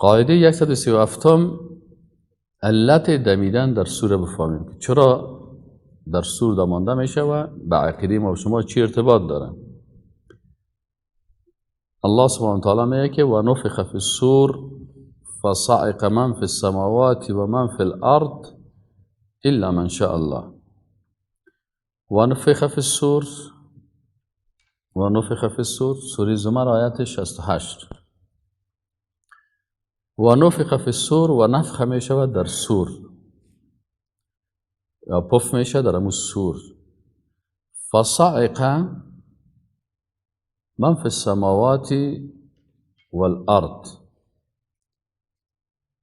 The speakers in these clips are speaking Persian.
قاعده 137 علت دمیدن در سوره بفهمیم. چرا در سور دمانده میشه و به عقیده ما و شما چی ارتباط داره؟ الله سبحانه وتعالی میگه که و نفخ فی الصور فصعق من فی السماوات و من فی الارض الا من شاء الله. و نفخ فی الصور سوره زمر آیت 68. و نفخ فی الصور و نفخ میشه در سور یا پف میشه در امو سور. فصعق من فی السماوات والارض،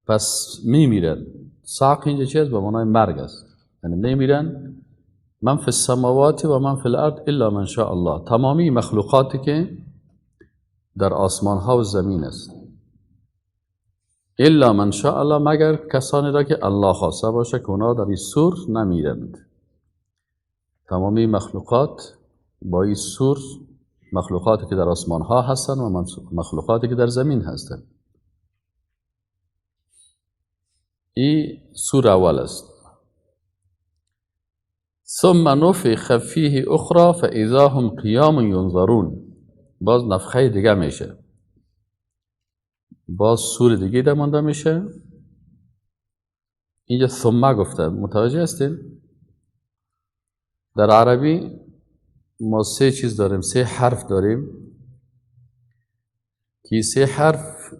پس میمیرن. صعق اینجا چی است؟ به معنای مرگ است، یعنی میمیرن. من فی السماوات و من فی الارض الا من شاء الله، تمامی مخلوقاتی که در آسمان ها و زمین است. الا من شاء الله، مگر کسانی را که الله خواسته باشه که اونا در این سور نمیرند. تمامی مخلوقات با این سور، مخلوقاتی که در آسمان ها هستند و مخلوقاتی که در زمین هستند. این سور اول است. ثم نفخ فیه اخرى فاذا هم قیام ینظرون، باز نفخه دیگه میشه، باز سور دیگه دمانده میشه. اینجا ثم گفته، متوجه هستین؟ در عربی ما سه چیز داریم، سه حرف داریم که سه حرف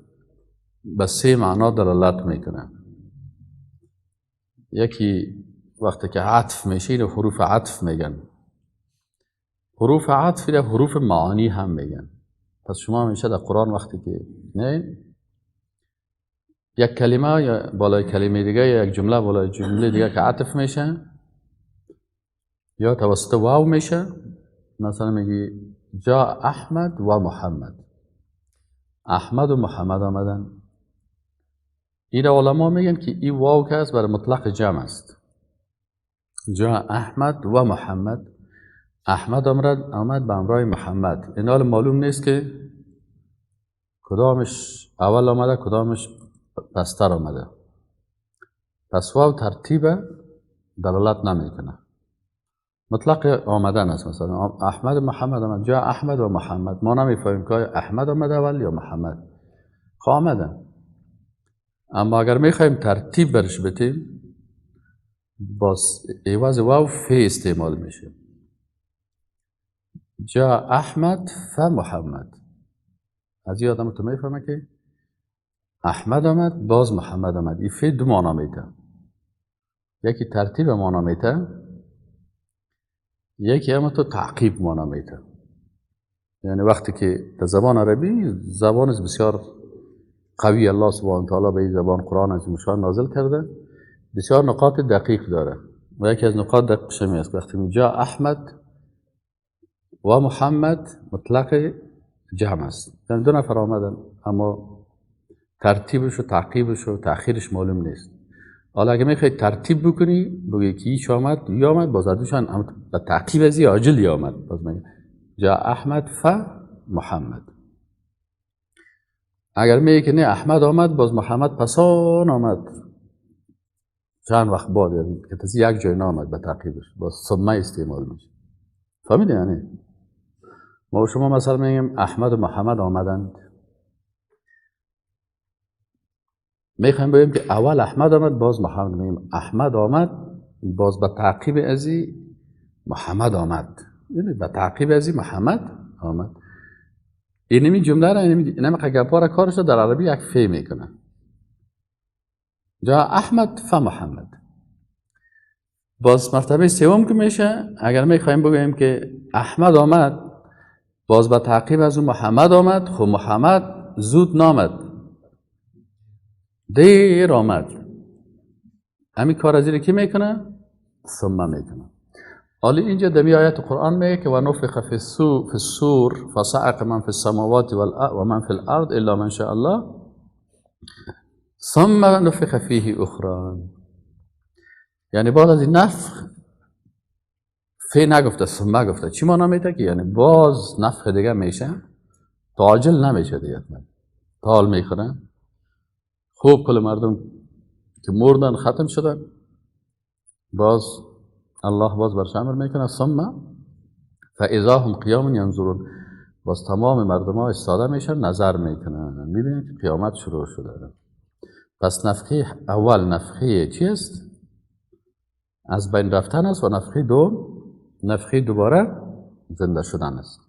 به سه معنا دلالت میکنه. یکی وقتی که عطف میشه اینو حروف عطف میگن. حروف عطف اینو حروف معانی هم میگن. پس شما همیشه در قرآن وقتی که نه یک کلمه یا بالای کلمه دیگه یا یک جمله بالای جمله دیگه که عطف میشه یا توسط واو میشه، مثلا میگی جا احمد و محمد، احمد و محمد آمدن. این علما میگن که این واو که است برای مطلق جمع است. جا احمد و محمد، احمد آمد به همراه محمد. این حال معلوم نیست که کدامش اول آمده کدامش پستر آمده، پس واو ترتیب دلالت نمیکنه، مطلق آمدن است. مثلا احمد و محمد آمد، جا احمد و محمد، ما نمیفهمیم که احمد آمده اول یا محمد. خواه آمدن، اما اگر میخوایم ترتیب برش بتیم باز عوض واو فی استعمال میشه. جا احمد فمحمد. از این آدم تو میفهمه که احمد آمد باز محمد آمد. این فی دو معنا میده، یکی ترتیب معنا میده، یکی اما تو تعقیب معنا میده. یعنی وقتی که در زبان عربی، زبان بسیار قوی، الله سبحانه وتعالی به این زبان قرآن عظیم الشان نازل کرده، بسیار نقاط دقیق داره و یکی از نقاط دقیقش می است وقتی می جا احمد و محمد مطلق جمع است، یعنی دو نفر آمدن اما ترتیبش و تعقیبش و تأخیرش معلوم نیست. حالا اگه میخوای ترتیب بکنی بگی که ایش آمد یا آمد، باز دوشان به تعقیب از این عاجل یا آمد، باز میگه جا احمد ف محمد. اگر میگه که نه احمد آمد باز محمد پسان آمد چند وقت بعد، یعنی که تازه یک جای نامد به تعقیبش، باز ثم استعمال میشه. فهمیدی؟ یعنی ما و شما مثلا میگیم احمد و محمد آمدند، میخوایم بگیم که اول احمد آمد باز محمد، میگیم احمد آمد باز به تعقیب ازی محمد آمد، یعنی به تعقیب ازی محمد آمد. اینمی جمله را، اینمی گپا را کارش را در عربی یک فی میکنه. جا احمد فمحمد. باز مرتبه سوم که میشه، اگر میخوایم بگیم که احمد آمد باز به تعقیب از اون محمد آمد، خب محمد زود نامد، دیر آمد. همین کار از این کی میکنه؟ ثم میکنه. حالا اینجا دمی آیت قرآن میگه که و نفخ فی الصور فصعق من فی السماوات و من فی الارض الا من شاء الله ثم نفخ فیه اخرى. یعنی بعد از این نفخ فی نگفته ثم گفته. چی معنی میده که یعنی باز نفخ دیگه میشه، تعجل نمیشه دیگه، تال میخوره. خوب کل مردم که مردن ختم شدن، باز الله باز برش امر میکنه ثم فاذا هم قیام ینظرون، باز تمام مردم ها استاده میشن نظر میکنن، میبینید که قیامت شروع شده. پس نفخه اول نفخه چیست؟ از بین رفتن است و نفخه دوم نفخه دوباره زنده شدن است.